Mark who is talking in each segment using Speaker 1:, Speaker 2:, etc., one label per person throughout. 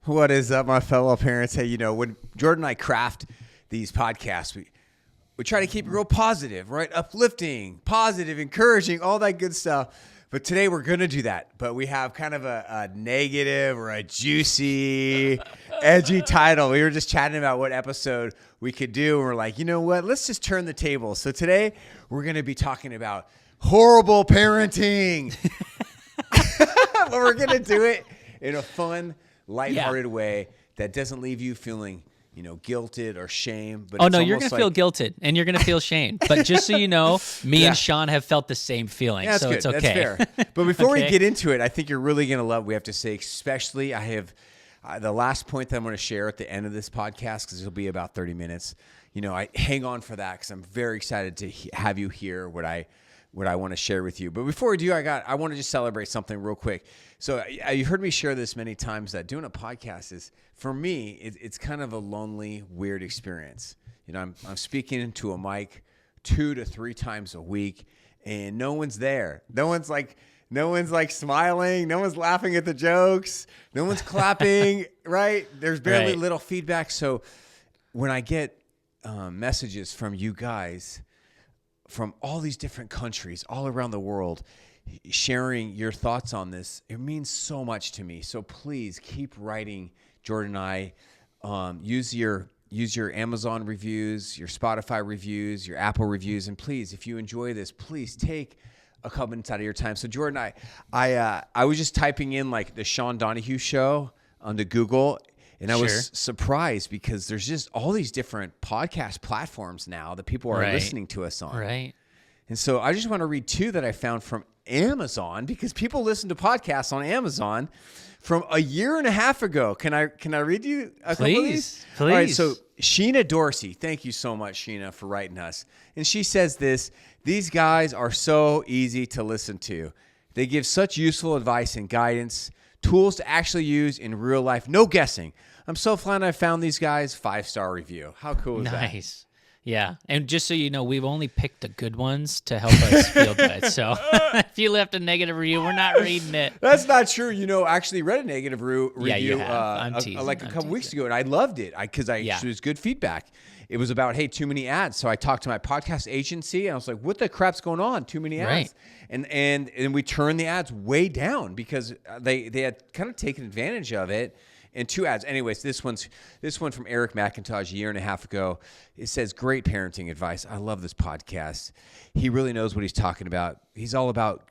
Speaker 1: What is up, my fellow parents? Hey, when Jordan and I craft these podcasts, we try to keep it real positive, right? Uplifting, positive, encouraging, all that good stuff. But today we're going to do that. But we have kind of a negative or a juicy, edgy title. We were just chatting about what episode we could do. And we're like, you know what? Let's just turn the table. So today we're going to be talking about horrible parenting. But we're going to do it in a fun, lighthearted way that doesn't leave you feeling, guilted or shamed. But
Speaker 2: no, you're going to feel guilted and you're going to feel shamed. But just so you know, me and Sean have felt the same feeling.
Speaker 1: Yeah, that's
Speaker 2: so
Speaker 1: good.
Speaker 2: It's okay.
Speaker 1: That's fair. But before we get into it, I think you're really going to love what we have to say, especially I have the last point that I'm going to share at the end of this podcast, because it'll be about 30 minutes. I hang on for that because I'm very excited to have you hear what I want to share with you. But before we do, I want to just celebrate something real quick. So you heard me share this many times that doing a podcast is, for me, it's kind of a lonely, weird experience. I'm speaking into a mic 2 to 3 times a week, and no one's there. No one's like smiling. No one's laughing at the jokes. No one's clapping, right? There's barely little feedback. So when I get messages from you guys from all these different countries all around the world, sharing your thoughts on this, it means so much to me. So please keep writing Jordan and I. Use your Amazon reviews, your Spotify reviews, your Apple reviews, and please, if you enjoy this, please take a couple minutes out of your time. So Jordan, I was just typing in like the Sean Donohue show onto Google, and I was surprised because there's just all these different podcast platforms now that people are listening to us on.
Speaker 2: Right.
Speaker 1: And so I just want to read 2 that I found from Amazon, because people listen to podcasts on Amazon from a year and a half ago. Can I read you a couple of these?
Speaker 2: Please.
Speaker 1: All right, so Sheena Dorsey, thank you so much, Sheena, for writing us. And she says this: these guys are so easy to listen to. They give such useful advice and guidance, tools to actually use in real life. No guessing. I'm so glad I found these guys. 5-star review. How cool is that?
Speaker 2: Nice. Yeah. And just so you know, we've only picked the good ones to help us feel good. So if you left a negative review, we're not reading it.
Speaker 1: That's not true. Actually read a negative review
Speaker 2: you have. I'm teasing.
Speaker 1: A couple weeks ago, and I loved it because it was good feedback. It was about, hey, too many ads. So I talked to my podcast agency, and I was like, what the crap's going on? Too many ads. Right. And we turned the ads way down because they had kind of taken advantage of it. And 2 ads. Anyways, this one from Eric McIntosh a year and a half ago. It says, great parenting advice. I love this podcast. He really knows what he's talking about. He's all about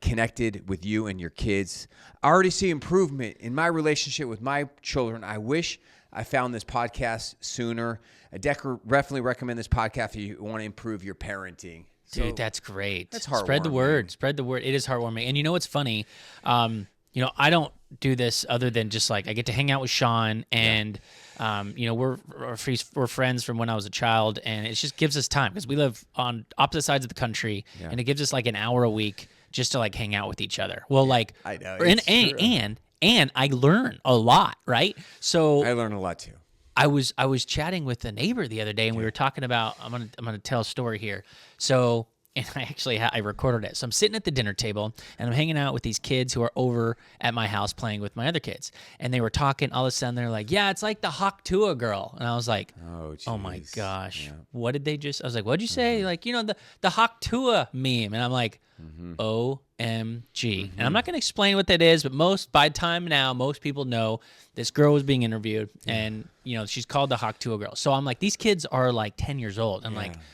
Speaker 1: connected with you and your kids. I already see improvement in my relationship with my children. I wish I found this podcast sooner. I definitely recommend this podcast if you want to improve your parenting.
Speaker 2: Dude, that's great.
Speaker 1: That's heartwarming.
Speaker 2: Spread the word. Spread the word. It is heartwarming. And you know what's funny? I don't do this other than just like I get to hang out with Sean, and we're friends from when I was a child, and it just gives us time because we live on opposite sides of the country, and it gives us like an hour a week just to like hang out with each other. Well, like
Speaker 1: I know,
Speaker 2: and I learn a lot, right? So
Speaker 1: I learn a lot too.
Speaker 2: I was chatting with a neighbor the other day, and we were talking about I'm gonna tell a story here. So. And I recorded it. So I'm sitting at the dinner table, and I'm hanging out with these kids who are over at my house playing with my other kids. And they were talking. All of a sudden, they're like, yeah, it's like the Hawk-Tua girl. And I was like, oh my gosh. Yeah. What did they just – I was like, what'd you say? Like, the Hawk-Tua meme. And I'm like, OMG. And I'm not going to explain what that is, but by time now, most people know this girl was being interviewed. And, she's called the Hawk-Tua girl. So I'm like, these kids are like 10 years old. I'm like –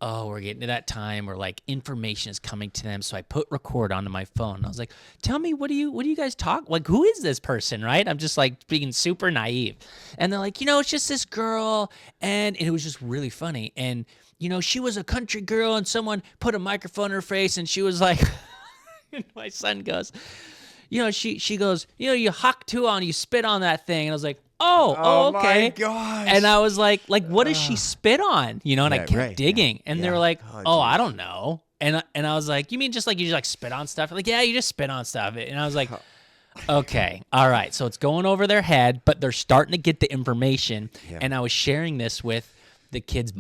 Speaker 2: oh, we're getting to that time where like information is coming to them. So I put record onto my phone. I was like, tell me, what do you guys talk? Like, who is this person? Right. I'm just like being super naive. And they're like, it's just this girl. And it was just really funny. And, she was a country girl, and someone put a microphone in her face, and she was like, and my son goes, she goes, you Hawk-Tua on, you spit on that thing. And I was like, Oh, okay.
Speaker 1: My gosh.
Speaker 2: And I was like, what does she spit on? And I kept digging. And they were like, I don't know. And I was like, you mean just like you just like spit on stuff? Like, yeah, you just spit on stuff. And I was like, okay, all right. So it's going over their head, but they're starting to get the information. Yeah. And I was sharing this with the kids'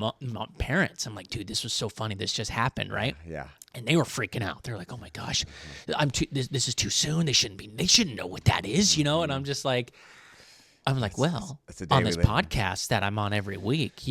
Speaker 2: parents. I'm like, dude, this was so funny. This just happened, right?
Speaker 1: Yeah.
Speaker 2: And they were freaking out. They're like, oh my gosh, this is too soon. They shouldn't know what that is, And I'm just like, I'm like, well,
Speaker 1: that's a day
Speaker 2: on
Speaker 1: we
Speaker 2: this
Speaker 1: live in.
Speaker 2: podcast that I'm on every week,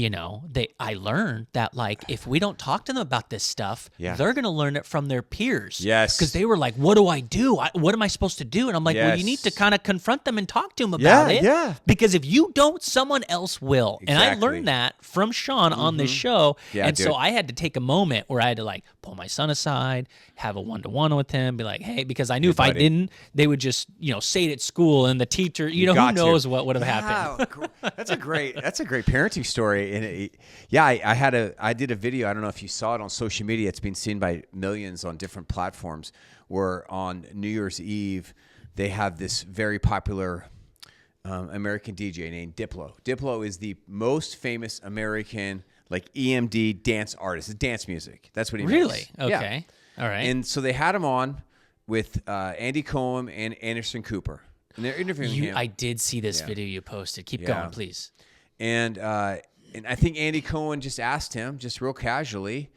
Speaker 2: I learned that like if we don't talk to them about this stuff,
Speaker 1: Yeah.
Speaker 2: they're gonna learn it from their peers.
Speaker 1: Yes.
Speaker 2: Because they were like, what do I do? What am I supposed to do? And I'm like, well, you need to
Speaker 1: Yes.
Speaker 2: kind of confront them and talk to them about it.
Speaker 1: Yeah.
Speaker 2: Because if you don't, someone else will. And I
Speaker 1: Exactly.
Speaker 2: learned that from Sean on this show.
Speaker 1: Yeah,
Speaker 2: and so
Speaker 1: dude.
Speaker 2: I had to take a moment where I had to like pull my son aside, have a one-to-one with him, be like, hey, because I knew if I
Speaker 1: buddy.
Speaker 2: didn't, they would just, say it at school and the teacher, who
Speaker 1: got to.
Speaker 2: knows what would have happened.
Speaker 1: That's a great parenting story. And I did a video. I don't know if you saw it on social media. It's been seen by millions on different platforms. Where on New Year's Eve, they have this very popular American DJ named Diplo. Diplo is the most famous American like EMD dance artist. It's dance music. That's what he
Speaker 2: Really?
Speaker 1: makes.
Speaker 2: Okay.
Speaker 1: Yeah.
Speaker 2: All right.
Speaker 1: And so they had him on with Andy Cohen and Anderson Cooper. And they're interviewing him.
Speaker 2: I did see this video you posted. Keep going, please.
Speaker 1: And I think Andy Cohen just asked him, just real casually,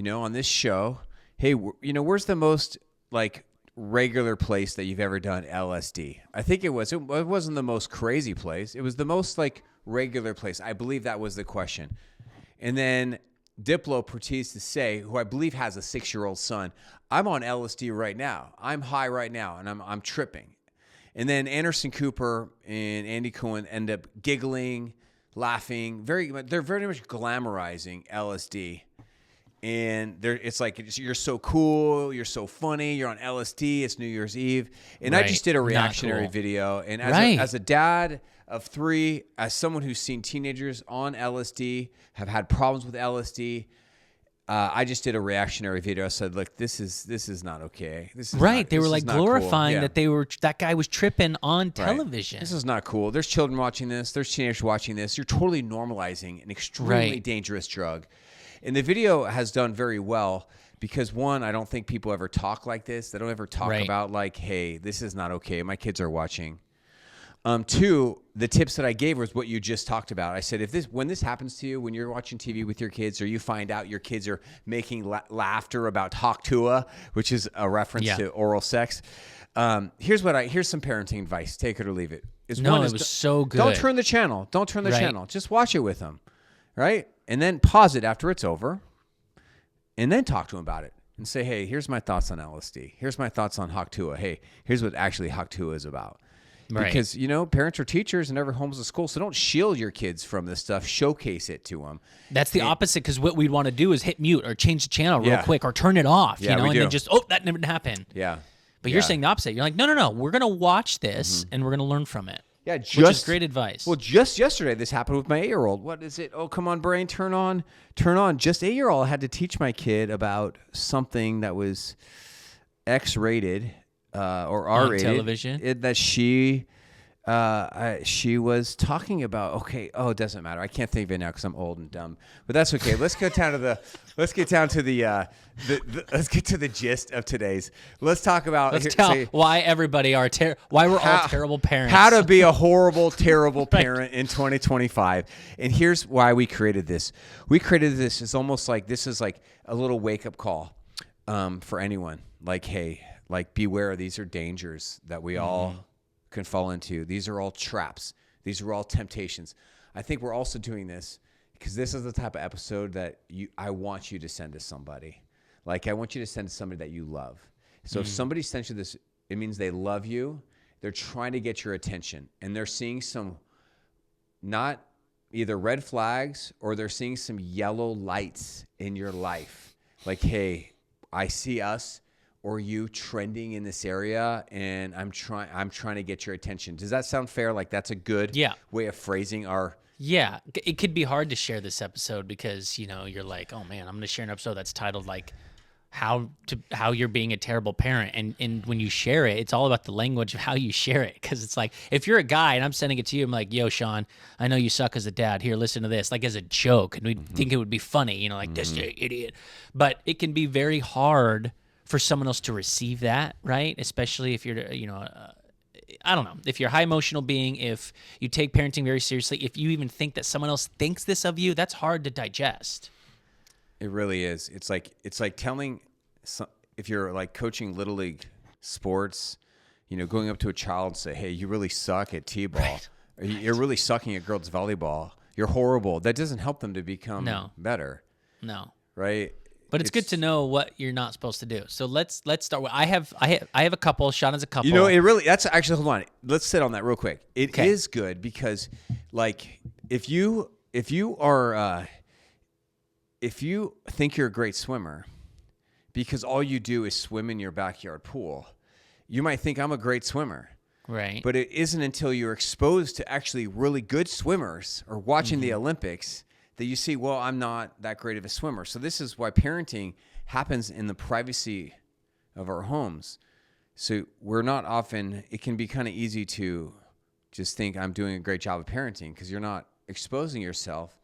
Speaker 1: on this show, hey, where's the most like regular place that you've ever done LSD? I think it was. It wasn't the most crazy place. It was the most like regular place. I believe that was the question. And then Diplo proceeds to say, who I believe has a 6-year-old son, I'm on LSD right now. I'm high right now, and I'm tripping. And then Anderson Cooper and Andy Cohen end up giggling, laughing. They're very much glamorizing LSD. And it's like, you're so cool, you're so funny, you're on LSD, it's New Year's Eve. And I just did a reactionary video. And as a dad of 3, as someone who's seen teenagers on LSD, have had problems with LSD, I just did a reactionary video. I said, look, this is not okay.
Speaker 2: They were like glorifying that that guy was tripping on television.
Speaker 1: This is not cool. There's children watching this. There's teenagers watching this. You're totally normalizing an extremely dangerous drug. And the video has done very well because, one, I don't think people ever talk like this. They don't ever talk about like, hey, this is not okay. My kids are watching. 2, the tips that I gave was what you just talked about. I said, when this happens to you, when you're watching TV with your kids, or you find out your kids are making laughter about Haktua, which is a reference to oral sex, here's some parenting advice. Take it or leave it.
Speaker 2: It was so good.
Speaker 1: Don't turn the channel. Don't turn the channel. Just watch it with them, right? And then pause it after it's over, and then talk to them about it. And say, hey, here's my thoughts on LSD. Here's my thoughts on Haktua. Hey, here's what actually Haktua is about. Because, parents are teachers and every home's a school, so don't shield your kids from this stuff. Showcase it to them.
Speaker 2: That's the opposite, because what we'd want to do is hit mute or change the channel real quick or turn it off, and then just, that never happened.
Speaker 1: Yeah.
Speaker 2: But you're saying the opposite. You're like, no. We're going to watch this and we're going to learn from it.
Speaker 1: Yeah,
Speaker 2: which is great advice.
Speaker 1: Well, just yesterday, this happened with my 8-year-old. What is it? Oh, come on, brain, turn on. Just 8-year-old, I had to teach my kid about something that was X-rated or R-rated.
Speaker 2: On television?
Speaker 1: That she was talking about. Okay, it doesn't matter. I can't think of it now because I'm old and dumb. But that's okay. Let's get down to the let's get to the gist of today's. Let's talk about.
Speaker 2: Why everybody why we're all terrible parents.
Speaker 1: How to be a horrible, terrible parent in 2025. And here's why we created this. We created this. It's almost like this is like a little wake up call for anyone. Like, hey, like beware. These are dangers that we all can fall into. These are all traps. These are all temptations. I think we're also doing this because this is the type of episode that I want you to send to somebody. Like, I want you to send to somebody that you love. So if somebody sends you this, it means they love you. They're trying to get your attention, and they're seeing some not either red flags or they're seeing some yellow lights in your life. Like, hey, I see us or you trending in this area, and I'm trying to get your attention. Does that sound fair? Like, that's a good way of phrasing our...
Speaker 2: Yeah, it could be hard to share this episode because, you're like, oh man, I'm going to share an episode that's titled like how you're being a terrible parent. And when you share it, it's all about the language of how you share it. Because it's like, if you're a guy and I'm sending it to you, I'm like, yo, Sean, I know you suck as a dad. Here, listen to this, like as a joke. And we think it would be funny, like this idiot. But it can be very hard for someone else to receive that, right? Especially if you're, I don't know, if you're a high emotional being, if you take parenting very seriously, if you even think that someone else thinks this of you, that's hard to digest.
Speaker 1: It really is. It's like telling, if you're like coaching Little League sports, going up to a child and say, hey, you really suck at T-ball. Or you're really sucking at girls' volleyball. You're horrible. That doesn't help them to become better.
Speaker 2: No.
Speaker 1: Right?
Speaker 2: But it's good to know what you're not supposed to do. So let's start with I have a couple. Sean has a couple.
Speaker 1: That's actually, hold on. Let's sit on that real quick. It is good because, like, if you think you're a great swimmer because all you do is swim in your backyard pool, you might think I'm a great swimmer.
Speaker 2: Right.
Speaker 1: But it isn't until you're exposed to actually really good swimmers or watching the Olympics that you see, well, I'm not that great of a swimmer. So this is why parenting happens in the privacy of our homes. So it can be kind of easy to just think I'm doing a great job of parenting because you're not exposing yourself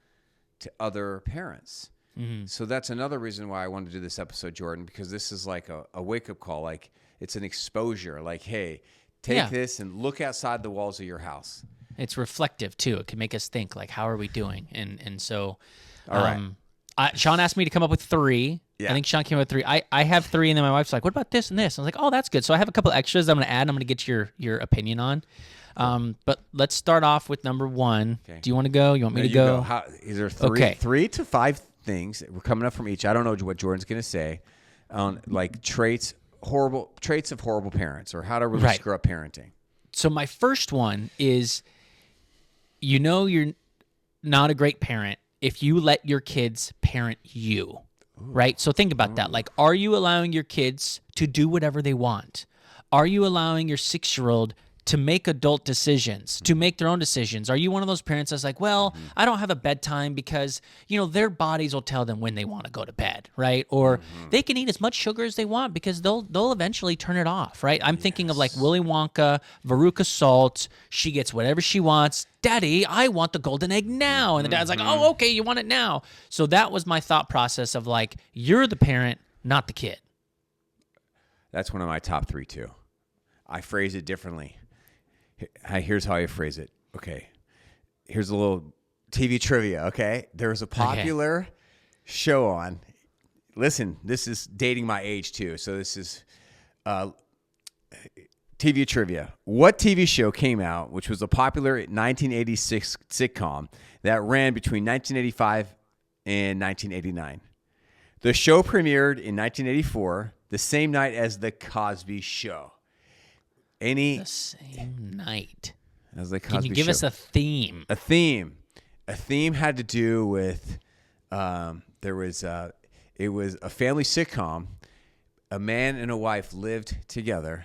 Speaker 1: to other parents. Mm-hmm. So that's another reason why I wanted to do this episode, Jordan, because this is like a wake-up call. Like, it's an exposure. Like, hey, take this and look outside the walls of your house.
Speaker 2: It's reflective too. It can make us think, like, how are we doing? And so,
Speaker 1: all right.
Speaker 2: Sean asked me to come up with 3.
Speaker 1: Yeah.
Speaker 2: I think Sean came up with 3. I have 3, and then my wife's like, "What about this and this?" I was like, "Oh, that's good." So I have a couple extras I'm going to add. I'm going to get your opinion on. But let's start off with number 1. Okay. Do you want to go? You want me to go?
Speaker 1: Is there 3 to 5 things we're coming up from each? I don't know what Jordan's going to say on like traits of horrible parents or how to really screw up parenting.
Speaker 2: So my first one is, you're not a great parent if you let your kids parent you, right? So think about that. Like, are you allowing your kids to do whatever they want? Are you allowing your 6-year-old to make adult decisions, to make their own decisions? Are you one of those parents that's like, well, I don't have a bedtime because, their bodies will tell them when they want to go to bed, right? Or they can eat as much sugar as they want because they'll eventually turn it off, right? I'm thinking of like Willy Wonka, Veruca Salt. She gets whatever she wants. Daddy, I want the golden egg now. And the dad's like, oh, okay, you want it now. So that was my thought process of like, you're the parent, not the kid.
Speaker 1: That's one of my top 3 too. I phrase it differently. Here's how I phrase it. Okay. Here's a little TV trivia, okay? There's a popular show on. Listen, this is dating my age too. So this is TV trivia. What TV show came out, which was a popular 1986 sitcom that ran between 1985 and 1989? The show premiered in 1984, the same night as The Cosby Show. The same night. As the Cosby Show.
Speaker 2: Can you give us a theme?
Speaker 1: A theme had to do with it was a family sitcom. A man and a wife lived together,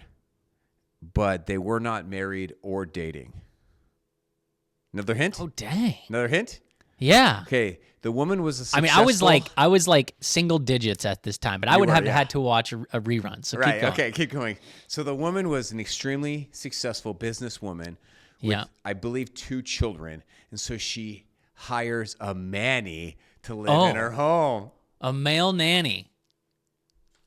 Speaker 1: but they were not married or dating. Another hint?
Speaker 2: Oh, dang.
Speaker 1: Another hint?
Speaker 2: Yeah.
Speaker 1: Okay. The woman was a successful...
Speaker 2: I was like single digits at this time, but I would have had to watch a rerun. So keep going.
Speaker 1: Okay, keep going. So the woman was an extremely successful businesswoman with, I believe, 2 children. And so she hires a nanny to live in her home.
Speaker 2: A male nanny.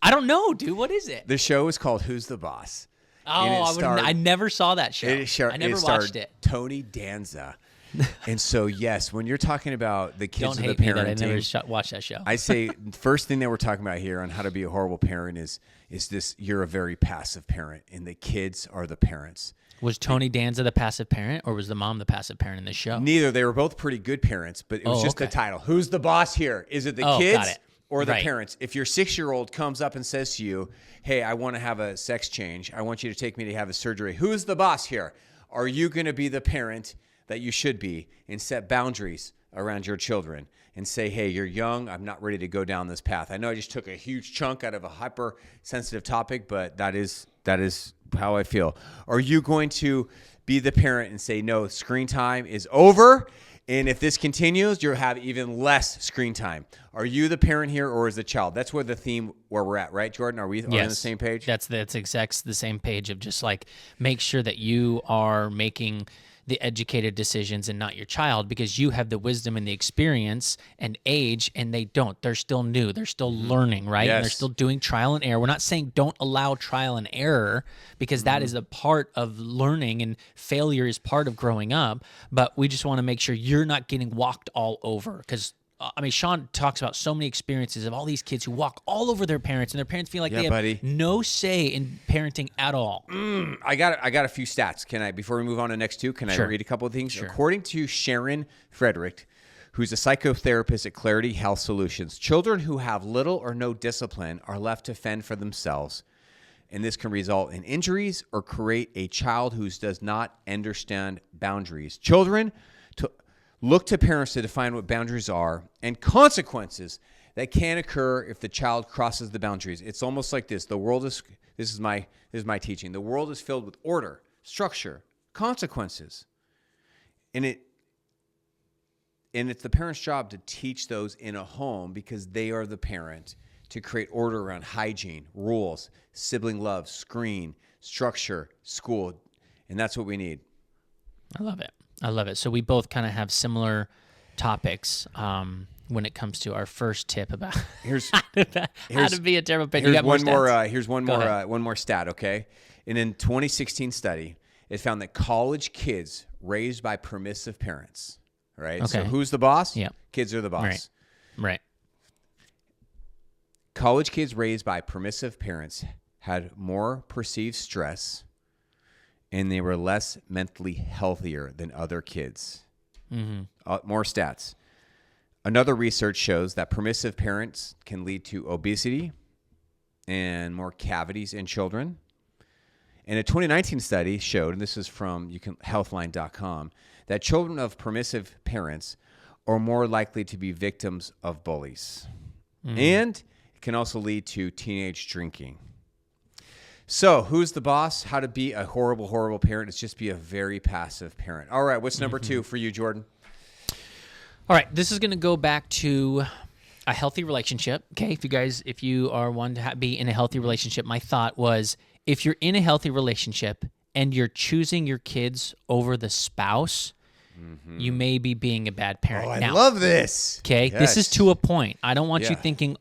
Speaker 2: I don't know, dude. What is it?
Speaker 1: The show is called Who's the Boss?
Speaker 2: Oh, I never saw that show. I never watched it.
Speaker 1: Tony Danza. And so, yes, when you're talking about the kids and the parenting,
Speaker 2: that I never watched that show.
Speaker 1: I say first thing that we're talking about here on how to be a horrible parent is this: you're a very passive parent, and the kids are the parents.
Speaker 2: Was Tony Danza the passive parent, or was the mom the passive parent in this show?
Speaker 1: Neither. They were both pretty good parents, but it was just the title. Who's the boss here? Is it the kids or the parents? If your 6-year-old comes up and says to you, "Hey, I want to have a sex change. I want you to take me to have a surgery." Who's the boss here? Are you going to be the parent that you should be and set boundaries around your children and say, hey, you're young, I'm not ready to go down this path? I know I just took a huge chunk out of a hypersensitive topic, but that is how I feel. Are you going to be the parent and say, no, screen time is over, and if this continues, you'll have even less screen time? Are you the parent here, or is the child? That's where we're at, right, Jordan? Are we on the same page?
Speaker 2: That's exact the same page of just like make sure that you are making the educated decisions and not your child, because you have the wisdom and the experience and age, and they don't. They're still new. They're still learning, right?
Speaker 1: Yes.
Speaker 2: And they're still doing trial and error. We're not saying don't allow trial and error, because that is a part of learning, and failure is part of growing up. But we just want to make sure you're not getting walked all over, because Sean talks about so many experiences of all these kids who walk all over their parents, and their parents feel like they have no say in parenting at all.
Speaker 1: I got a few stats. Can I, before we move on to the next two, can I read a couple of things? Sure. According to Sharon Frederick, who's a psychotherapist at Clarity Health Solutions, children who have little or no discipline are left to fend for themselves. And this can result in injuries or create a child who does not understand boundaries. Children look to parents to define what boundaries are and consequences that can occur if the child crosses the boundaries. It's almost like this. This is my teaching. The world is filled with order, structure, consequences. And it's the parent's job to teach those in a home because they are the parent, to create order around hygiene, rules, sibling love, screen, structure, school. And that's what we need.
Speaker 2: I love it. So we both kind of have similar topics when it comes to our first tip about how to be a terrible parent.
Speaker 1: Here's one more stat, okay? In a 2016 study, it found that college kids raised by permissive parents, right? Okay. So who's the boss?
Speaker 2: Yeah.
Speaker 1: Kids are the boss.
Speaker 2: Right.
Speaker 1: College kids raised by permissive parents had more perceived stress, and they were less mentally healthier than other kids. Mm-hmm. More stats. Another research shows that permissive parents can lead to obesity and more cavities in children. And a 2019 study showed, and this is from healthline.com, that children of permissive parents are more likely to be victims of bullies. Mm-hmm. And it can also lead to teenage drinking. So, who's the boss? How to be a horrible, horrible parent? It's just be a very passive parent. All right, what's number two for you, Jordan?
Speaker 2: All right, this is going to go back to a healthy relationship. Okay, if you are one to be in a healthy relationship, my thought was, if you're in a healthy relationship and you're choosing your kids over the spouse, you may be being a bad parent.
Speaker 1: Oh, I love this.
Speaker 2: Okay, yes. This is to a point. I don't want you thinking,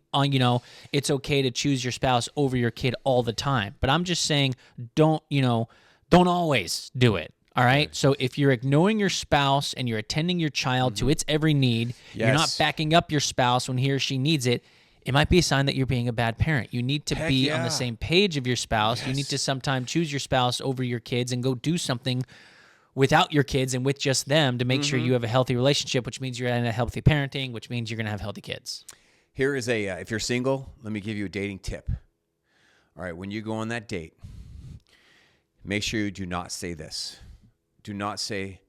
Speaker 2: it's okay to choose your spouse over your kid all the time. But I'm just saying, don't always do it. All right. So if you're ignoring your spouse and you're attending your child to its every need, you're not backing up your spouse when he or she needs it, it might be a sign that you're being a bad parent. You need to be on the same page of your spouse. Yes. You need to sometimes choose your spouse over your kids and go do something without your kids and with just them to make sure you have a healthy relationship, which means you're in a healthy parenting, which means you're going to have healthy kids.
Speaker 1: Here is if you're single, let me give you a dating tip. All right, when you go on that date, make sure you do not say this. Do not say,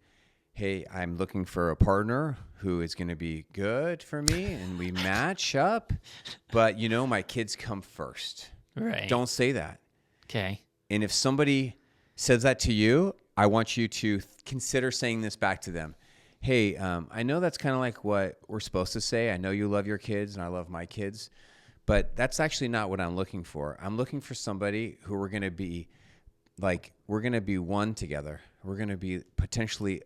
Speaker 1: hey, I'm looking for a partner who is going to be good for me and we match up, but my kids come first.
Speaker 2: Right.
Speaker 1: Don't say that.
Speaker 2: Okay.
Speaker 1: And if somebody says that to you, I want you to consider saying this back to them. Hey, I know that's kind of like what we're supposed to say. I know you love your kids and I love my kids, but that's actually not what I'm looking for. I'm looking for somebody who we're going to be one together. We're going to be potentially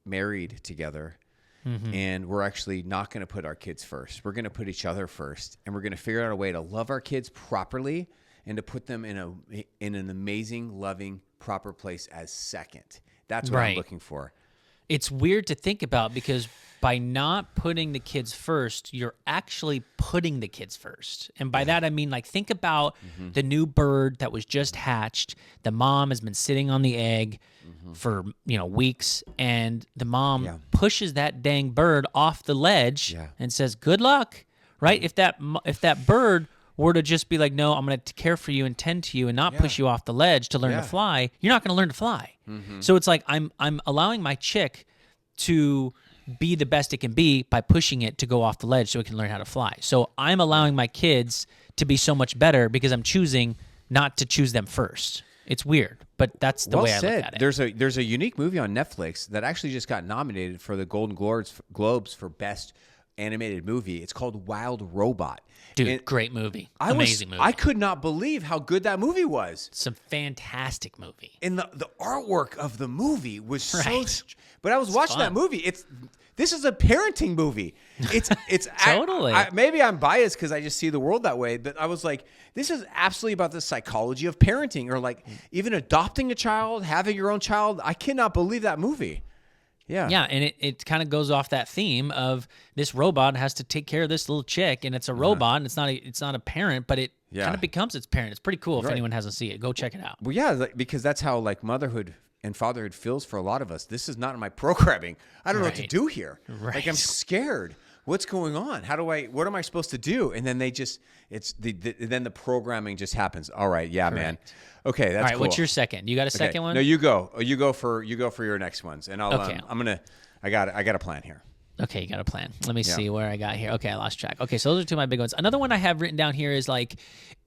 Speaker 1: married together. Mm-hmm. And we're actually not going to put our kids first. We're going to put each other first. And we're going to figure out a way to love our kids properly and to put them in an amazing, loving, proper place as second. That's what I'm looking for.
Speaker 2: It's weird to think about because by not putting the kids first, you're actually putting the kids first. And by that, I mean, think about the new bird that was just hatched. The mom has been sitting on the egg for, weeks. And the mom pushes that dang bird off the ledge and says, good luck, right? If that bird were to just be like, no, I'm going to care for you and tend to you and not push you off the ledge to learn to fly, you're not going to learn to fly. Mm-hmm. So it's like I'm allowing my chick to be the best it can be by pushing it to go off the ledge so it can learn how to fly. So I'm allowing my kids to be so much better because I'm choosing not to choose them first. It's weird, but that's the way I look at it.
Speaker 1: There's a unique movie on Netflix that actually just got nominated for the Golden Globes for Best Animated Movie. It's called Wild Robot.
Speaker 2: Dude, great movie. Amazing movie.
Speaker 1: I could not believe how good that movie was.
Speaker 2: It's a fantastic movie.
Speaker 1: And the artwork of the movie was so... But I was watching that movie. This is a parenting movie. It's
Speaker 2: totally.
Speaker 1: Maybe I'm biased because I just see the world that way, but I was like, this is absolutely about the psychology of parenting or even adopting a child, having your own child. I cannot believe that movie.
Speaker 2: Yeah, and it kind of goes off that theme of this robot has to take care of this little chick, and it's a robot, and it's not a parent, but it kind of becomes its parent. It's pretty cool. If anyone hasn't seen it, go check it out.
Speaker 1: Well, yeah, because that's how like motherhood and fatherhood feels for a lot of us. This is not in my programming. I don't know what to do here.
Speaker 2: Right.
Speaker 1: Like I'm scared. What's going on? What am I supposed to do? And then then the programming just happens. All right. Yeah, man. Okay. That's
Speaker 2: all right.
Speaker 1: Cool.
Speaker 2: What's your second? You got a second one?
Speaker 1: No, you go. You go for your next ones. And I'll, I got a plan here.
Speaker 2: Okay. You got a plan. Let me see where I got here. Okay. I lost track. Okay. So those are two of my big ones. Another one I have written down here is like,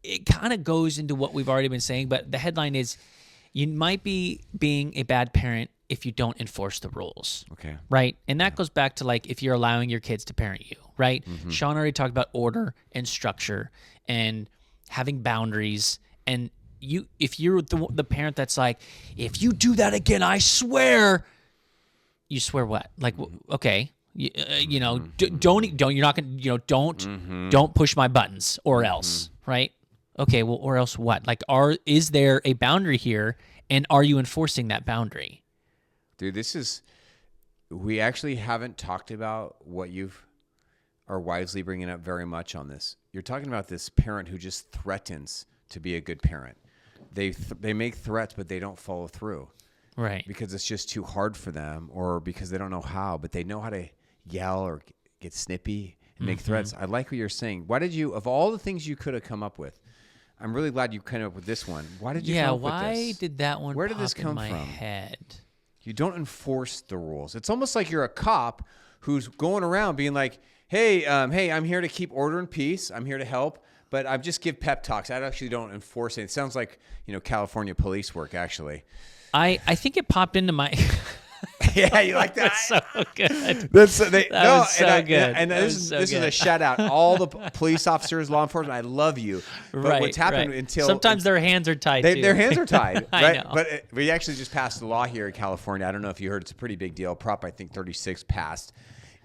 Speaker 2: it kind of goes into what we've already been saying, but the headline is, you might be being a bad parent if you don't enforce the rules.
Speaker 1: Okay.
Speaker 2: Right? And that goes back to like if you're allowing your kids to parent you, right? Mm-hmm. Sean already talked about order and structure and having boundaries. And if you're the parent that's like, if you do that again, I swear. You swear what? Like, okay. Don't push my buttons or else, right? Okay, well, or else what? Like, is there a boundary here, and are you enforcing that boundary?
Speaker 1: Dude, we actually haven't talked about what are wisely bringing up very much on this. You're talking about this parent who just threatens to be a good parent. They make threats, but they don't follow through.
Speaker 2: Right.
Speaker 1: Because it's just too hard for them, or because they don't know how, but they know how to yell or get snippy and make threats. I like what you're saying. Why did you, of all the things you could have come up with, I'm really glad you came up with this one. Why did you come up with this?
Speaker 2: Yeah, why did that one
Speaker 1: Where did
Speaker 2: pop
Speaker 1: this come
Speaker 2: in my
Speaker 1: from?
Speaker 2: head?
Speaker 1: You don't enforce the rules. It's almost like you're a cop who's going around being like, hey, I'm here to keep order and peace. I'm here to help, but I just give pep talks. I actually don't enforce it. It sounds like, California police work, actually.
Speaker 2: I think it popped into my...
Speaker 1: Yeah, you like that?
Speaker 2: That's so good.
Speaker 1: That was so good. And this is a shout out. All the police officers, law enforcement, I love you. But what's happened until...
Speaker 2: Sometimes their hands are tied, too.
Speaker 1: Their hands are tied, right?
Speaker 2: I know.
Speaker 1: But we actually just passed a law here in California. I don't know if you heard. It's a pretty big deal. Prop, I think, 36 passed,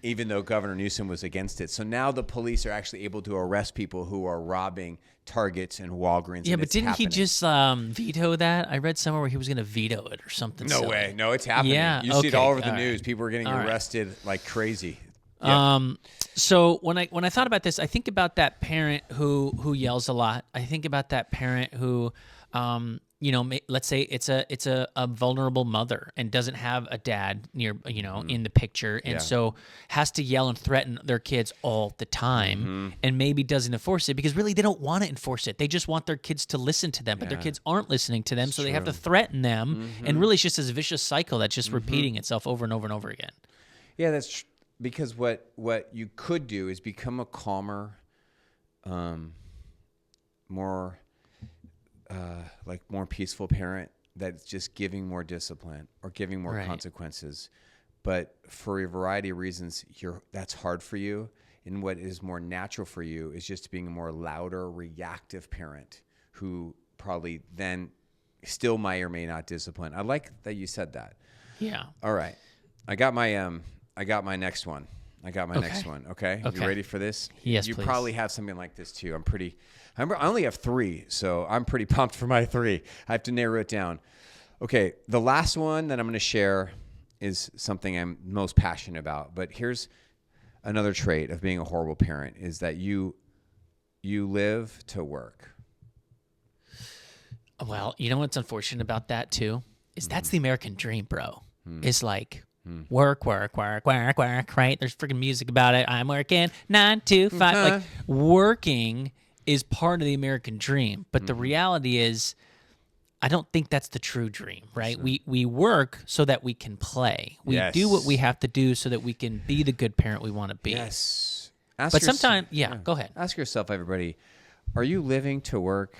Speaker 1: even though Governor Newsom was against it. So now the police are actually able to arrest people who are robbing Targets and Walgreens.
Speaker 2: Yeah, but didn't he just veto that? I read somewhere where he was going to veto it or something.
Speaker 1: No way. No, it's happening.
Speaker 2: Yeah,
Speaker 1: you see it all over the news. People are getting arrested like crazy.
Speaker 2: Yeah. So when I thought about this, I think about that parent who yells a lot. I think about that parent who, let's say it's a vulnerable mother and doesn't have a dad near, in the picture, and so has to yell and threaten their kids all the time, and maybe doesn't enforce it because really they don't want to enforce it. They just want their kids to listen to them, but their kids aren't listening to them, so they have to threaten them, and really it's just this vicious cycle that's just repeating itself over and over and over again.
Speaker 1: Yeah, that's because what you could do is become a calmer, more peaceful parent that's just giving more discipline or giving more consequences. But for a variety of reasons, that's hard for you. And what is more natural for you is just being a more louder, reactive parent who probably then still may or may not discipline. I like that you said that.
Speaker 2: Yeah.
Speaker 1: All right. I got my next one. Next one. Okay. You ready for this?
Speaker 2: Yes,
Speaker 1: You
Speaker 2: please.
Speaker 1: probably have something like this too. I only have 3, so I'm pretty pumped for my 3. I have to narrow it down. Okay. The last one that I'm going to share is something I'm most passionate about, but here's another trait of being a horrible parent is that you live to work.
Speaker 2: Well, you know what's unfortunate about that too? Is that's the American dream, bro. It's like work, right? There's freaking music about it. I'm working 9 to 5. Like working is part of the American dream, but the reality is I don't think that's the true dream, right? So, we work so that we can play. We do what we have to do so that we can be the good parent we want to be.
Speaker 1: Yes.
Speaker 2: But sometimes, go ahead.
Speaker 1: Ask yourself, everybody, are you living to work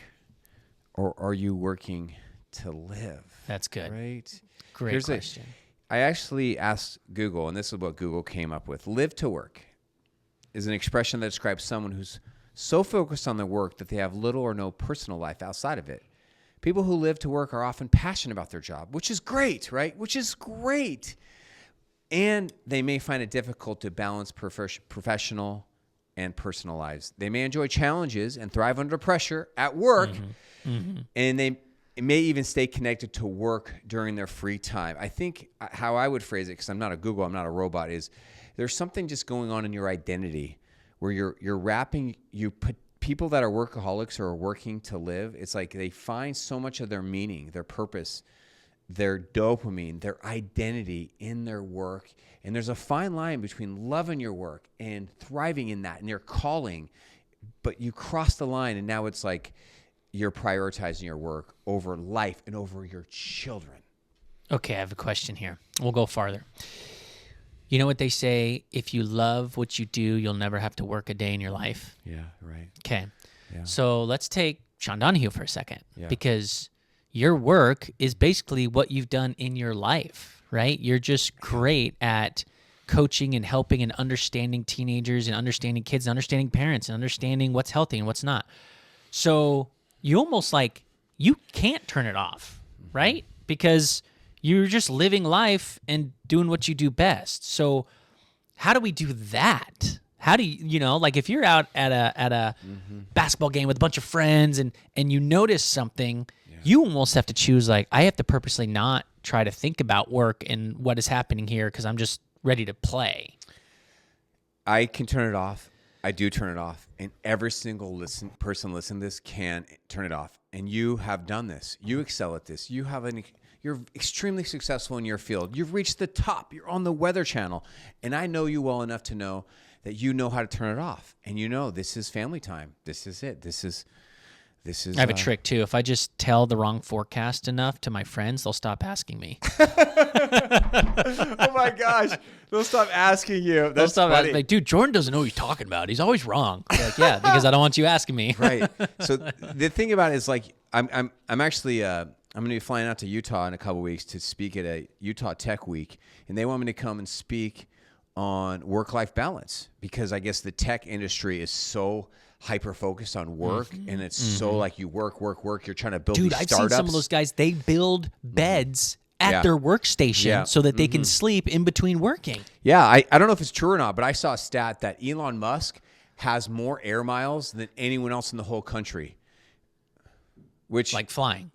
Speaker 1: or are you working to live?
Speaker 2: That's good.
Speaker 1: Right?
Speaker 2: Great question.
Speaker 1: I actually asked Google, and this is what Google came up with. Live to work is an expression that describes someone who's so focused on their work that they have little or no personal life outside of it. People who live to work are often passionate about their job, which is great, right? Which is great. And they may find it difficult to balance professional and personal lives. They may enjoy challenges and thrive under pressure at work, and it may even stay connected to work during their free time. I think how I would phrase it, because I'm not a Google, I'm not a robot, is there's something just going on in your identity where you're wrapping, you put people that are workaholics or are working to live. It's like they find so much of their meaning, their purpose, their dopamine, their identity in their work. And there's a fine line between loving your work and thriving in that and your calling. But you cross the line, and now it's like you're prioritizing your work over life and over your children.
Speaker 2: Okay, I have a question here. We'll go farther. You know what they say? If you love what you do, you'll never have to work a day in your life.
Speaker 1: Yeah, right.
Speaker 2: Okay.
Speaker 1: Yeah.
Speaker 2: So let's take Sean Donohue for a second,
Speaker 1: Yeah.
Speaker 2: because your work is basically what you've done in your life, right? You're just great at coaching and helping and understanding teenagers and understanding kids and understanding parents and understanding what's healthy and what's not. So you almost like, you can't turn it off, right? Because you're just living life and doing what you do best. So how do we do that? How do you, like if you're out at a basketball game with a bunch of friends and you notice something, you almost have to choose, like, I have to purposely not try to think about work and what is happening here because I'm just ready to play.
Speaker 1: I can turn it off. I do turn it off. And every single person listening to this can turn it off. And you have done this. You excel at this. You're extremely successful in your field. You've reached the top. You're on the Weather Channel. And I know you well enough to know that you know how to turn it off. And this is family time. This is it. This is. I
Speaker 2: have a trick too. If I just tell the wrong forecast enough to my friends, they'll stop asking me.
Speaker 1: Oh my gosh. They'll stop asking you. That's funny.
Speaker 2: Like, dude, Jordan doesn't know what he's talking about. He's always wrong. Like, yeah, because I don't want you asking me.
Speaker 1: Right. So the thing about it is, like, I'm actually I'm going to be flying out to Utah in a couple of weeks to speak at a Utah Tech Week, and they want me to come and speak on work-life balance because I guess the tech industry is so hyper-focused on work, and it's so like you work. You're trying to build these startups.
Speaker 2: I've seen some of those guys. They build beds at their workstation so that they can sleep in between working. Yeah,
Speaker 1: I don't know if it's true or not, but I saw a stat that Elon Musk has more air miles than anyone else in the whole country. Which,
Speaker 2: like flying.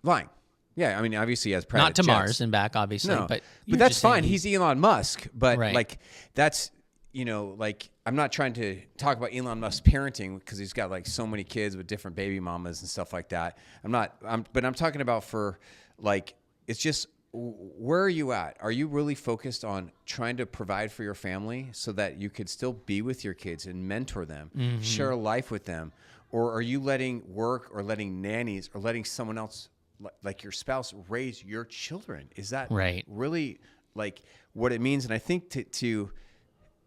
Speaker 1: Yeah, I mean, obviously he has private
Speaker 2: Not to
Speaker 1: jets.
Speaker 2: Mars and back, obviously.
Speaker 1: No,
Speaker 2: but
Speaker 1: that's fine. He's Elon Musk. But,
Speaker 2: right.
Speaker 1: like, that's, like, I'm not trying to talk about Elon Musk's parenting because he's got, like, so many kids with different baby mamas and stuff like that. But I'm talking about for, like, it's just, where are you at? Are you really focused on trying to provide for your family so that you could still be with your kids and mentor them, share life with them? Or are you letting work or letting nannies or letting someone else, like your spouse, raise your children? Is that really like what it means? And I think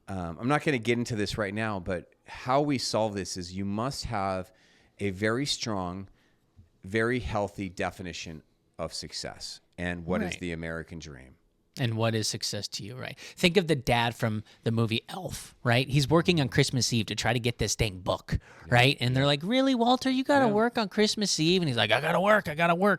Speaker 1: I'm not going to get into this right now, but how we solve this is you must have a very strong, very healthy definition of success and what is the American dream.
Speaker 2: And what is success to you, right? Think of the dad from the movie Elf, right? He's working on Christmas Eve to try to get this dang book, right? And they're like, really, Walter, you got to work on Christmas Eve? And he's like, I got to work.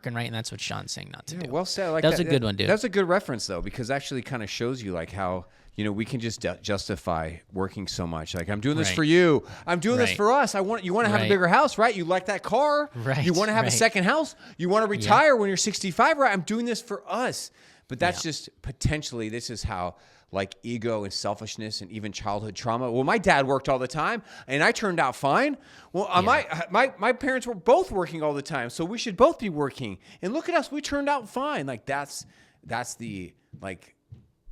Speaker 2: And right? And that's what Sean's saying not to do.
Speaker 1: Well said. Like
Speaker 2: that was a good one, dude.
Speaker 1: That's a good reference, though, because actually kind of shows you like how, we can just justify working so much. Like, I'm doing this for you. I'm doing this for us. You want to have a bigger house, right? You like that car.
Speaker 2: Right.
Speaker 1: You want to have a second house. You want to retire when you're 65, right? I'm doing this for us. But that's just potentially, this is how like ego and selfishness and even childhood trauma. Well, my dad worked all the time and I turned out fine. Well, my parents were both working all the time, so we should both be working. And look at us, we turned out fine. Like that's the, like,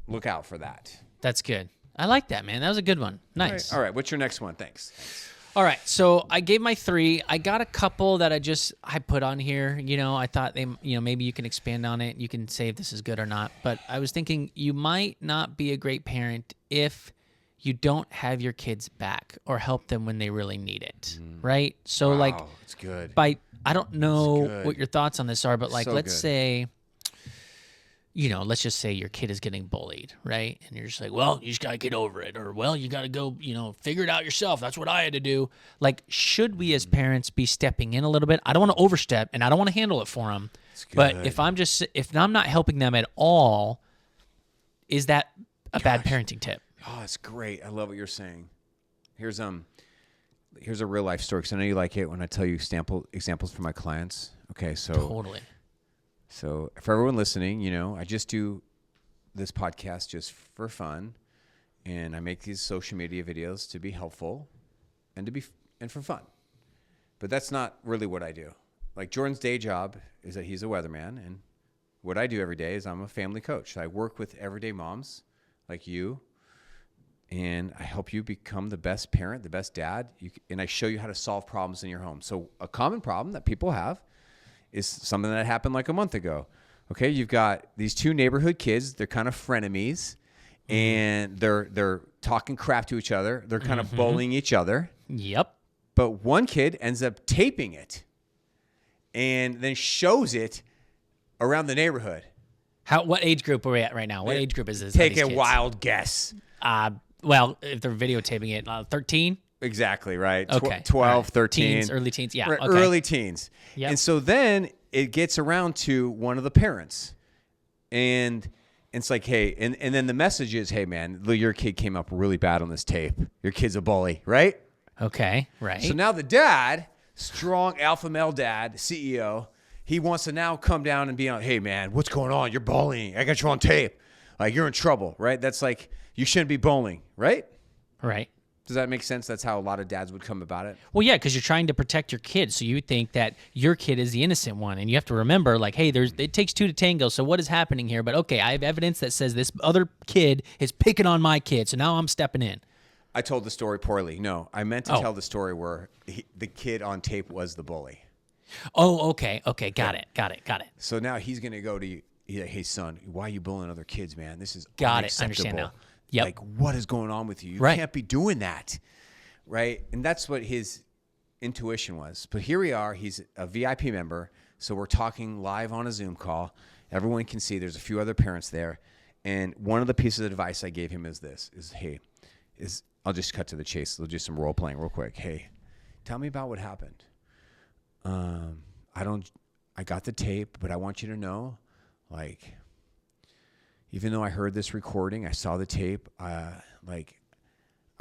Speaker 1: look out for that.
Speaker 2: That's good. I like that, man. That was a good one. Nice.
Speaker 1: All right. What's your next one? Thanks.
Speaker 2: All right, so I gave my 3. I got a couple that I put on here. I thought they, maybe you can expand on it. You can say if this is good or not. But I was thinking you might not be a great parent if you don't have your kids back or help them when they really need it, right? So
Speaker 1: it's good.
Speaker 2: I don't know what your thoughts on this are, but like, let's say, let's just say your kid is getting bullied, right? And you're just like, well, you just got to get over it. Or, well, you got to go, figure it out yourself. That's what I had to do. Like, should we as parents be stepping in a little bit? I don't want to overstep and I don't want to handle it for them. But if I'm not helping them at all, is that a bad parenting tip?
Speaker 1: Oh, it's great. I love what you're saying. Here's a real life story because I know you like it when I tell you examples from my clients. Okay, so
Speaker 2: totally.
Speaker 1: So for everyone listening, I just do this podcast just for fun, and I make these social media videos to be helpful and for fun. But that's not really what I do. Like Jordan's day job is that he's a weatherman, and what I do every day is I'm a family coach. I work with everyday moms like you, and I help you become the best parent, the best dad, and I show you how to solve problems in your home. So a common problem that people have is something that happened like a month ago. Okay, you've got these two neighborhood kids. They're kind of frenemies, and they're talking crap to each other. They're kind of bullying each other.
Speaker 2: Yep.
Speaker 1: But one kid ends up taping it and then shows it around the neighborhood.
Speaker 2: What age group are we at right now? What age group is this?
Speaker 1: Take a wild guess.
Speaker 2: Well, if they're videotaping it, 13?
Speaker 1: Exactly, right.
Speaker 2: Okay.
Speaker 1: 12,
Speaker 2: right.
Speaker 1: 13.
Speaker 2: Teens, early teens. Yeah.
Speaker 1: Right,
Speaker 2: Okay.
Speaker 1: early teens.
Speaker 2: Yep.
Speaker 1: And so then it gets around to one of the parents. And it's like, hey, and then the message is, hey, man, your kid came up really bad on this tape. Your kid's a bully, right?
Speaker 2: Okay, right.
Speaker 1: So now the dad, strong alpha male dad, CEO, he wants to now come down and be on, hey, man, what's going on? You're bullying. I got you on tape. Like, you're in trouble, right? That's like, you shouldn't be bullying, right?
Speaker 2: Right.
Speaker 1: Does that make sense? That's how a lot of dads would come about it.
Speaker 2: Well, yeah, because you're trying to protect your kid, so you think that your kid is the innocent one, and you have to remember, like, hey, it takes two to tango. So what is happening here? But okay, I have evidence that says this other kid is picking on my kid, so now I'm stepping in.
Speaker 1: I told the story poorly. No, I meant to tell the story where the kid on tape was the bully.
Speaker 2: Oh, okay, got it.
Speaker 1: So now he's gonna go to you. He's like, hey, son, why are you bullying other kids, man? This is
Speaker 2: Got it.
Speaker 1: unacceptable.
Speaker 2: Understand now. Yep.
Speaker 1: Like, what is going on with you? You
Speaker 2: Right.
Speaker 1: can't be doing that, right? And that's what his intuition was. But here we are. He's a VIP member, so we're talking live on a Zoom call. Everyone can see. There's a few other parents there, and one of the pieces of advice I gave him is this: I'll just cut to the chase. We'll do some role playing real quick. Hey, tell me about what happened. I got the tape, but I want you to know, like, even though I heard this recording, I saw the tape, I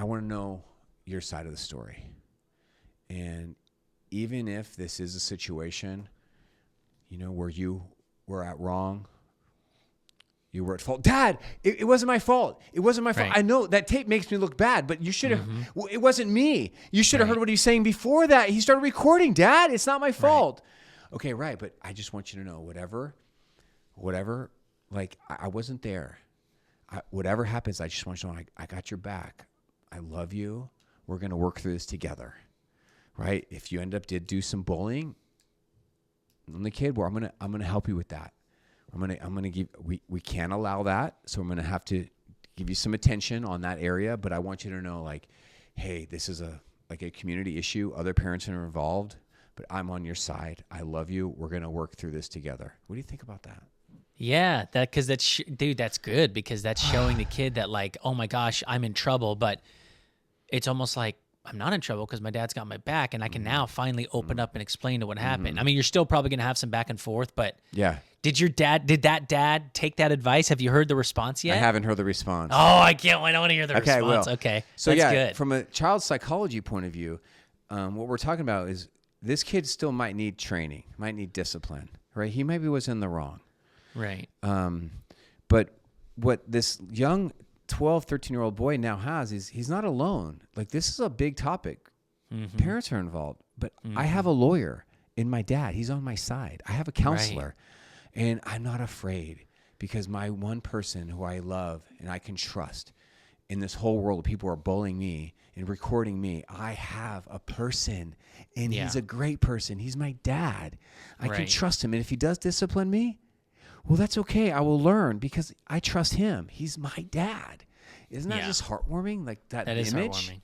Speaker 1: want to know your side of the story. And even if this is a situation, where you were at wrong, you were at fault. Dad, it wasn't my fault. It wasn't my fault.
Speaker 2: Right.
Speaker 1: I know that tape makes me look bad, but you should have, it wasn't me. You should have heard what he was saying before that. He started recording, Dad. It's not my fault. Okay, right. But I just want you to know, whatever, like, I wasn't there. Whatever happens, I just want you to know I got your back. I love you. We're going to work through this together, right? If you did do some bullying on the kid, I'm going to help you with that. I'm going to give, we can't allow that. So I'm going to have to give you some attention on that area. But I want you to know, like, hey, this is a community issue. Other parents are involved, but I'm on your side. I love you. We're going to work through this together. What do you think about that?
Speaker 2: Yeah, dude, that's good because that's showing the kid that, like, oh my gosh, I'm in trouble, but it's almost like I'm not in trouble because my dad's got my back, and I can now finally open up and explain to what happened. I mean, you're still probably going to have some back and forth, but
Speaker 1: Yeah.
Speaker 2: did that dad take that advice? Have you heard the response yet?
Speaker 1: I haven't heard the response.
Speaker 2: Oh, I can't wait. I want to hear the
Speaker 1: Okay, I
Speaker 2: response.
Speaker 1: will.
Speaker 2: Okay,
Speaker 1: So
Speaker 2: that's
Speaker 1: yeah,
Speaker 2: good.
Speaker 1: from a child psychology point of view, what we're talking about is this kid still might need training, might need discipline, right? He maybe was in the wrong.
Speaker 2: Right.
Speaker 1: But what this young 12, 13-year-old boy now has is he's not alone. Like, this is a big topic. Parents are involved. But I have a lawyer in my dad. He's on my side. I have a counselor. Right. And I'm not afraid because my one person who I love and I can trust in this whole world of people who are bullying me and recording me, I have a person, and he's a great person. He's my dad. I can trust him. And if he does discipline me, well, that's okay. I will learn because I trust him. He's my dad. Isn't that just heartwarming? Like that
Speaker 2: is
Speaker 1: image?
Speaker 2: heartwarming.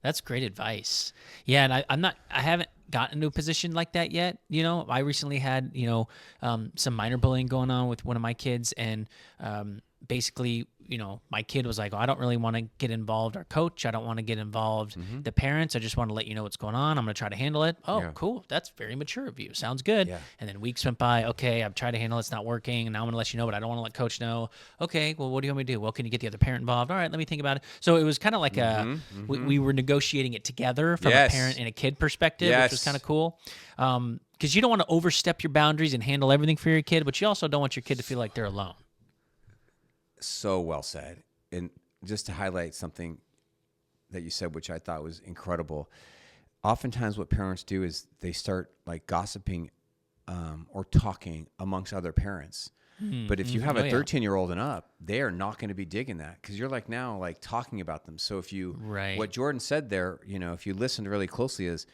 Speaker 2: That's great advice. Yeah, and I haven't gotten into a position like that yet. I recently had, some minor bullying going on with one of my kids, and basically, my kid was like, oh, I don't really want to get involved. Our coach, I don't want to get involved. The parents, I just want to let you know what's going on. I'm going to try to handle it. Oh, cool. That's very mature of you. Sounds good. Yeah. And then weeks went by. Okay, I've tried to handle it. It's not working. And now I'm going to let you know, but I don't want to let coach know. Okay, well, what do you want me to do? Well, can you get the other parent involved? All right, let me think about it. So it was kind of like we were negotiating it together from a parent and a kid perspective, which was kind of cool. Because you don't want to overstep your boundaries and handle everything for your kid, but you also don't want your kid to feel like they're alone.
Speaker 1: So well said. And just to highlight something that you said, which I thought was incredible. Oftentimes what parents do is they start like gossiping or talking amongst other parents. But if you have a 13-year-old and up, they are not going to be digging that because you're like now like talking about them. So if you, what Jordan said there, if you listened really closely is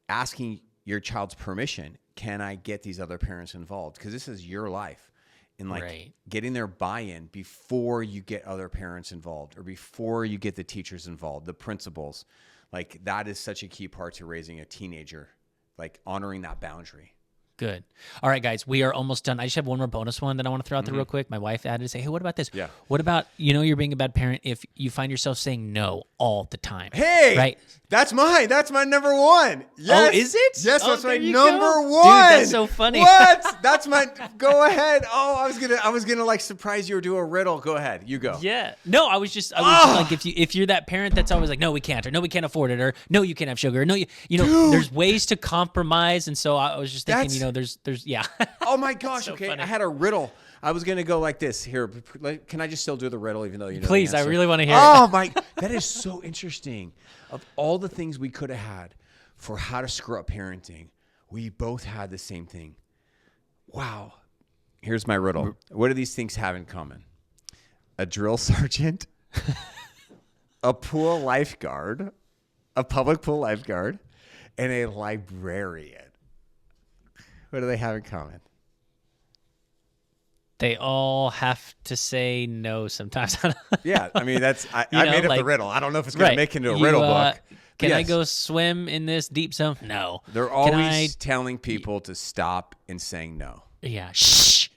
Speaker 1: asking your child's permission. Can I get these other parents involved? Because this is your life. And like getting their buy-in before you get other parents involved or before you get the teachers involved, the principals, like that is such a key part to raising a teenager, like honoring that boundary.
Speaker 2: Good. All right, guys, we are almost done. I just have one more bonus one that I want to throw out there real quick. My wife added to say, hey, what about this?
Speaker 1: Yeah.
Speaker 2: What about, you're being a bad parent if you find yourself saying no all the time.
Speaker 1: Hey,
Speaker 2: right?
Speaker 1: That's mine. That's my number one. Yes.
Speaker 2: Oh, is it?
Speaker 1: Yes, that's my number one.
Speaker 2: Dude, that's so funny.
Speaker 1: What? That's my, go ahead. Oh, I was gonna like surprise you or do a riddle. Go ahead. You go.
Speaker 2: Yeah. No, I was just like, if you're that parent that's always like, no, we can't, or no, we can't afford it, or no, you can't have sugar, or no, there's ways to compromise. And so I was just thinking, there's yeah.
Speaker 1: Oh my gosh.
Speaker 2: So
Speaker 1: okay.
Speaker 2: funny.
Speaker 1: I had a riddle. I was going to go like this. Here, can I just still do the riddle even though you know
Speaker 2: Please,
Speaker 1: the answer?
Speaker 2: I really want to hear
Speaker 1: Oh
Speaker 2: it.
Speaker 1: my, that is so interesting. Of all the things we could have had for how to screw up parenting, we both had the same thing. Wow. Here's my riddle. What do these things have in common? A drill sergeant, a pool lifeguard, a public pool lifeguard, and a librarian. What do they have in common?
Speaker 2: They all have to say no sometimes.
Speaker 1: Yeah, I mean, I made up the riddle. I don't know if it's going to make it into a riddle book.
Speaker 2: Can I go swim in this deep zone? No.
Speaker 1: They're always telling people to stop and saying no.
Speaker 2: Yeah. Shh.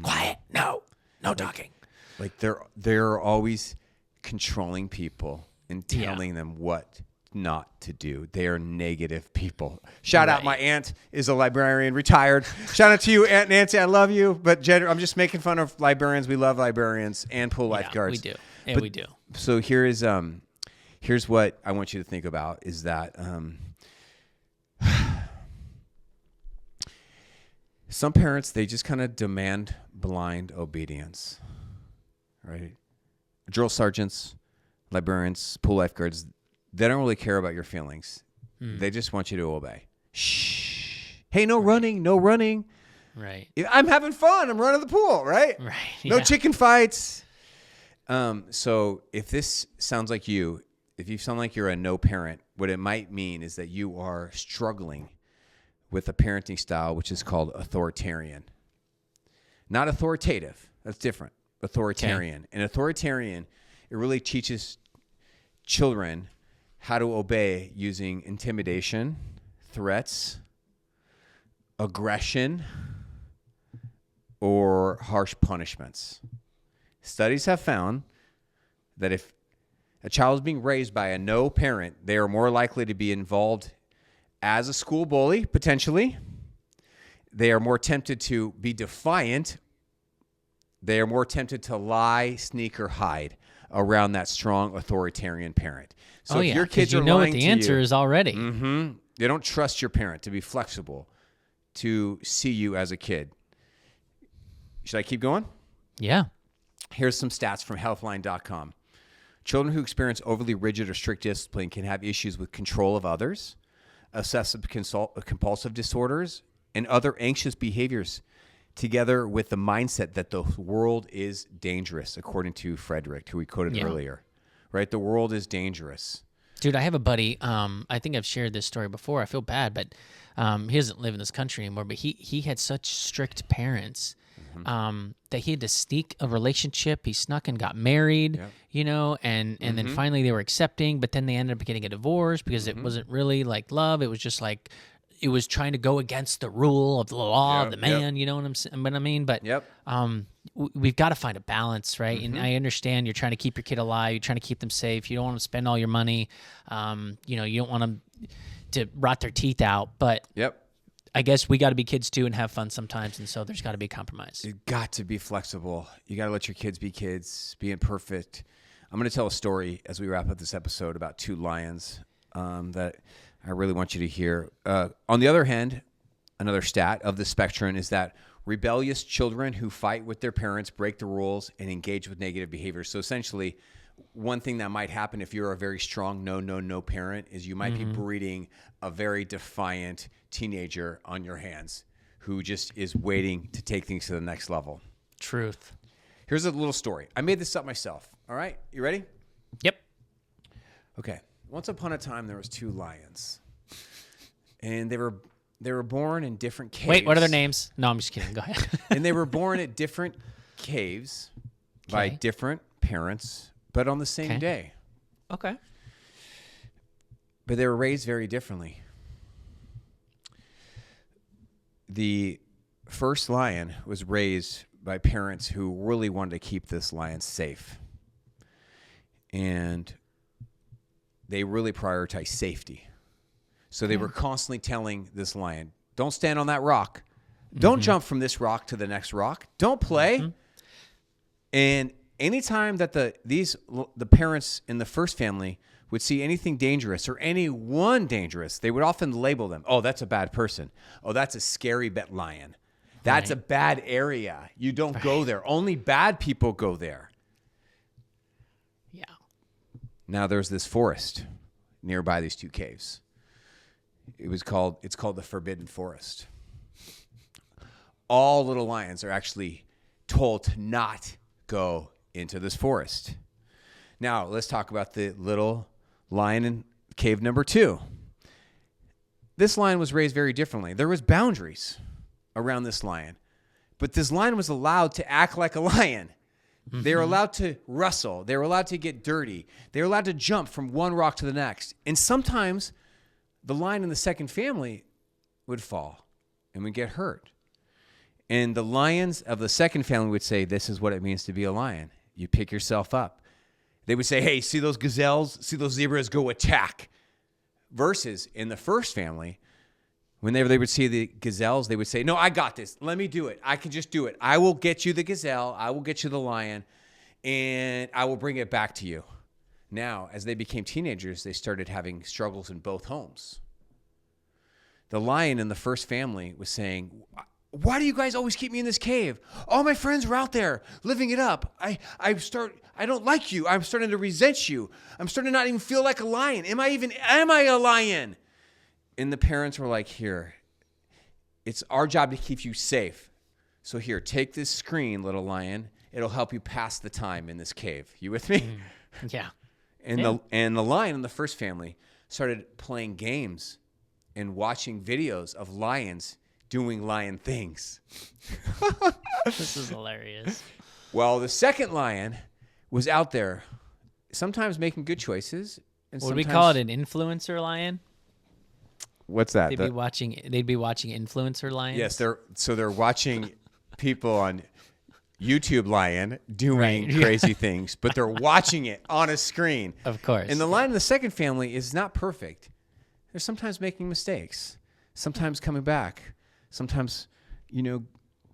Speaker 2: Quiet. No. No talking.
Speaker 1: Like they're always controlling people and telling them what not to do. They are negative people. Shout out, my aunt is a librarian, retired. Shout out to you, Aunt Nancy. I love you, but I'm just making fun of librarians. We love librarians and pool lifeguards.
Speaker 2: We do. Yeah, we do.
Speaker 1: So here's what I want you to think about is that some parents, they just kind of demand blind obedience, right? Drill sergeants, librarians, pool lifeguards, they don't really care about your feelings. They just want you to obey. Shh. Hey, no running, no running.
Speaker 2: Right.
Speaker 1: I'm having fun. I'm running the pool, right?
Speaker 2: Right.
Speaker 1: No chicken fights. So if this sounds like you, if you sound like you're a no parent, what it might mean is that you are struggling with a parenting style which is called authoritarian. Not authoritative. That's different. Authoritarian. Okay. And authoritarian, it really teaches children how to obey using intimidation, threats, aggression, or harsh punishments. Studies have found that if a child is being raised by a no parent, they are more likely to be involved as a school bully, potentially. They are more tempted to be defiant. They are more tempted to lie, sneak, or hide around that strong authoritarian parent. So if your kids are lying to you,
Speaker 2: what the answer is already.
Speaker 1: They don't trust your parent to be flexible, to see you as a kid. Should I keep going?
Speaker 2: Yeah.
Speaker 1: Here's some stats from healthline.com. Children who experience overly rigid or strict discipline can have issues with control of others, obsessive compulsive disorders, and other anxious behaviors, together with the mindset that the world is dangerous, according to Frederick, who we quoted earlier. Right? The world is dangerous.
Speaker 2: Dude, I have a buddy. I think I've shared this story before. I feel bad, but he doesn't live in this country anymore. But he had such strict parents that he had to sneak a relationship. He snuck and got married, and then finally they were accepting. But then they ended up getting a divorce because it wasn't really like love. It was just like it was trying to go against the rule of the law of the man. You know what I'm saying? But I mean, we've got to find a balance, right? And I understand you're trying to keep your kid alive. You're trying to keep them safe. You don't want to spend all your money. You don't want them to rot their teeth out. But I guess we got to be kids too and have fun sometimes. And so there's got to be a compromise.
Speaker 1: You've got to be flexible. You got to let your kids be kids, be imperfect. I'm going to tell a story as we wrap up this episode about two lions that I really want you to hear. On the other hand, another stat of the spectrum is that rebellious children who fight with their parents, break the rules, and engage with negative behavior. So essentially, one thing that might happen if you're a very strong no parent is you might be breeding a very defiant teenager on your hands who just is waiting to take things to the next level.
Speaker 2: Truth.
Speaker 1: Here's a little story. I made this up myself. All right, you ready?
Speaker 2: Yep.
Speaker 1: Okay. Once upon a time, there was 2 lions, and they were born in different caves.
Speaker 2: Wait, what are their names? No, I'm just kidding. Go ahead.
Speaker 1: And they were born at different caves by different parents, but on the same day.
Speaker 2: Okay.
Speaker 1: But they were raised very differently. The first lion was raised by parents who really wanted to keep this lion safe. And they really prioritized safety. So they were constantly telling this lion, don't stand on that rock. Don't jump from this rock to the next rock. Don't play. And anytime that the parents in the first family would see anything dangerous or anyone dangerous, they would often label them. Oh, that's a bad person. Oh, that's a scary lion. That's a bad area. You don't go there. Only bad people go there.
Speaker 2: Yeah.
Speaker 1: Now there's this forest nearby these 2 caves. It's called the Forbidden Forest. All little lions are actually told to not go into this forest. Now, let's talk about the little lion in cave number 2. This lion was raised very differently. There was boundaries around this lion, but this lion was allowed to act like a lion. They were allowed to wrestle. They were allowed to get dirty. They were allowed to jump from one rock to the next. And sometimes the lion in the second family would fall and would get hurt. And the lions of the second family would say, this is what it means to be a lion. You pick yourself up. They would say, hey, see those gazelles? See those zebras? Go attack. Versus in the first family, whenever they would see the gazelles, they would say, no, I got this. Let me do it. I can just do it. I will get you the gazelle. I will get you the lion, and I will bring it back to you. Now, as they became teenagers, they started having struggles in both homes. The lion in the first family was saying, why do you guys always keep me in this cave? All my friends are out there living it up. I don't like you. I'm starting to resent you. I'm starting to not even feel like a lion. Am I a lion? And the parents were like, here, it's our job to keep you safe. So here, take this screen, little lion. It'll help you pass the time in this cave. You with me?
Speaker 2: Yeah.
Speaker 1: And the lion in the first family started playing games and watching videos of lions doing lion things.
Speaker 2: This is hilarious.
Speaker 1: Well, the second lion was out there, sometimes making good choices. And
Speaker 2: Would we call it an influencer lion?
Speaker 1: What's that?
Speaker 2: They'd be watching influencer lions.
Speaker 1: Yes, they're watching people on YouTube lion doing crazy things, but they're watching it on a screen.
Speaker 2: Of course.
Speaker 1: And the lion in the second family is not perfect. They're sometimes making mistakes, sometimes coming back, sometimes,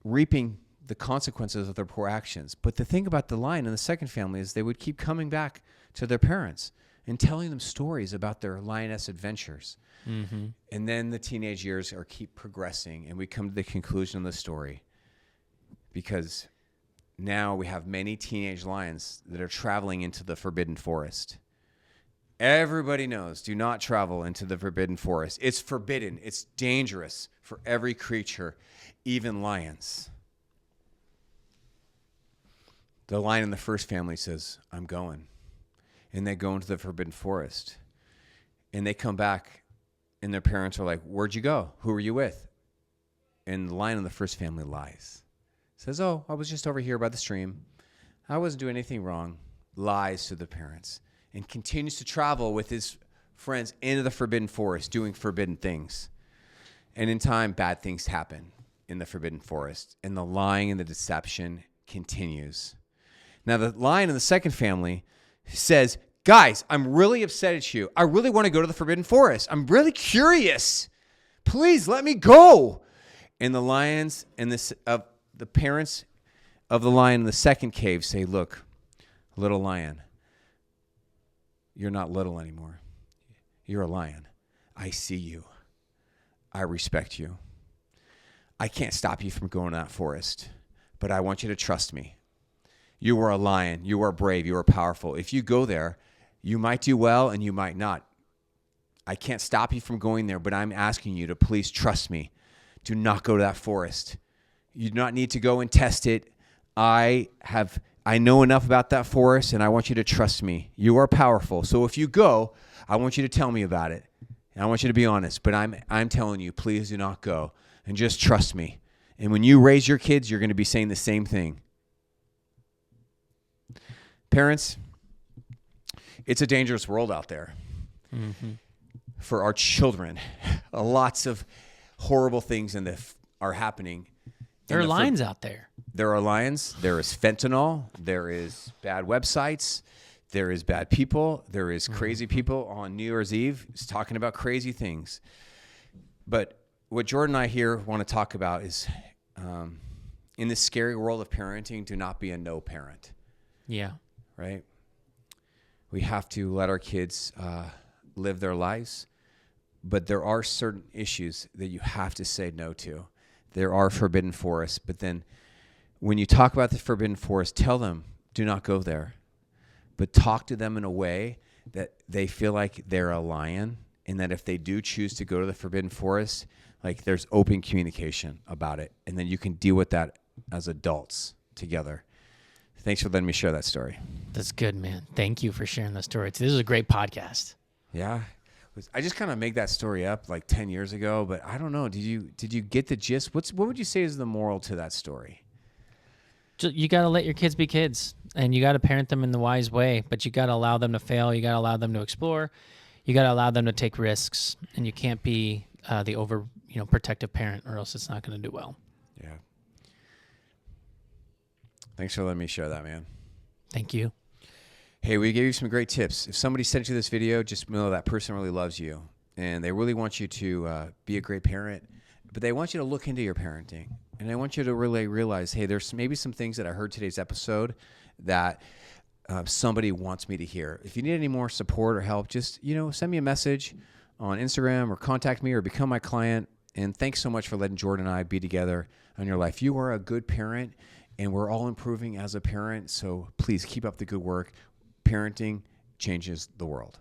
Speaker 1: reaping the consequences of their poor actions. But the thing about the lion in the second family is they would keep coming back to their parents and telling them stories about their lioness adventures. Mm-hmm. And then the teenage years keep progressing, and we come to the conclusion of the story because now we have many teenage lions that are traveling into the Forbidden Forest. Everybody knows, do not travel into the Forbidden Forest. It's forbidden. It's dangerous for every creature, even lions. The lion in the first family says, I'm going. And they go into the Forbidden Forest. And they come back, and their parents are like, where'd you go? Who were you with? And the lion in the first family lies. Says, oh, I was just over here by the stream. I wasn't doing anything wrong. Lies to the parents. And continues to travel with his friends into the Forbidden Forest, doing forbidden things. And in time, bad things happen in the Forbidden Forest. And the lying and the deception continues. Now, the lion in the second family says, guys, I'm really upset at you. I really want to go to the Forbidden Forest. I'm really curious. Please let me go. And the lions and the parents of the lion in the second cave say, look, little lion, you're not little anymore. You're a lion. I see you. I respect you. I can't stop you from going to that forest, but I want you to trust me. You are a lion. You are brave. You are powerful. If you go there, you might do well and you might not. I can't stop you from going there, but I'm asking you to please trust me. Do not go to that forest. You do not need to go and test it. I know enough about that forest, and I want you to trust me. You are powerful. So if you go, I want you to tell me about it. And I want you to be honest, but I'm telling you, please do not go, and just trust me. And when you raise your kids, you're going to be saying the same thing. Parents, it's a dangerous world out there. Mm-hmm. For our children. Lots of horrible things are happening.
Speaker 2: There are lions out there.
Speaker 1: There are lions. There is fentanyl. There is bad websites. There is bad people. There is crazy people on New Year's Eve talking about crazy things. But what Jordan and I here want to talk about is in this scary world of parenting, do not be a no parent.
Speaker 2: Yeah.
Speaker 1: Right? We have to let our kids live their lives. But there are certain issues that you have to say no to. There are forbidden forests. But then when you talk about the forbidden forest, tell them, do not go there. But talk to them in a way that they feel like they're a lion, and that if they do choose to go to the forbidden forest, like there's open communication about it. And then you can deal with that as adults together. Thanks for letting me share that story.
Speaker 2: That's good, man. Thank you for sharing that story. This is a great podcast.
Speaker 1: Yeah. I just kind of made that story up like 10 years ago, but I don't know. Did you get the gist? What would you say is the moral to that story?
Speaker 2: You got to let your kids be kids, and you got to parent them in the wise way, but you got to allow them to fail. You got to allow them to explore. You got to allow them to take risks, and you can't be the protective parent, or else it's not going to do well.
Speaker 1: Yeah. Thanks for letting me share that, man.
Speaker 2: Thank you.
Speaker 1: Hey, we gave you some great tips. If somebody sent you this video, just know that person really loves you, and they really want you to be a great parent, but they want you to look into your parenting, and they want you to really realize, hey, there's maybe some things that I heard today's episode that somebody wants me to hear. If you need any more support or help, just send me a message on Instagram or contact me or become my client. And thanks so much for letting Jordan and I be together on your life. You are a good parent, and we're all improving as a parent, so please keep up the good work. Parenting changes the world.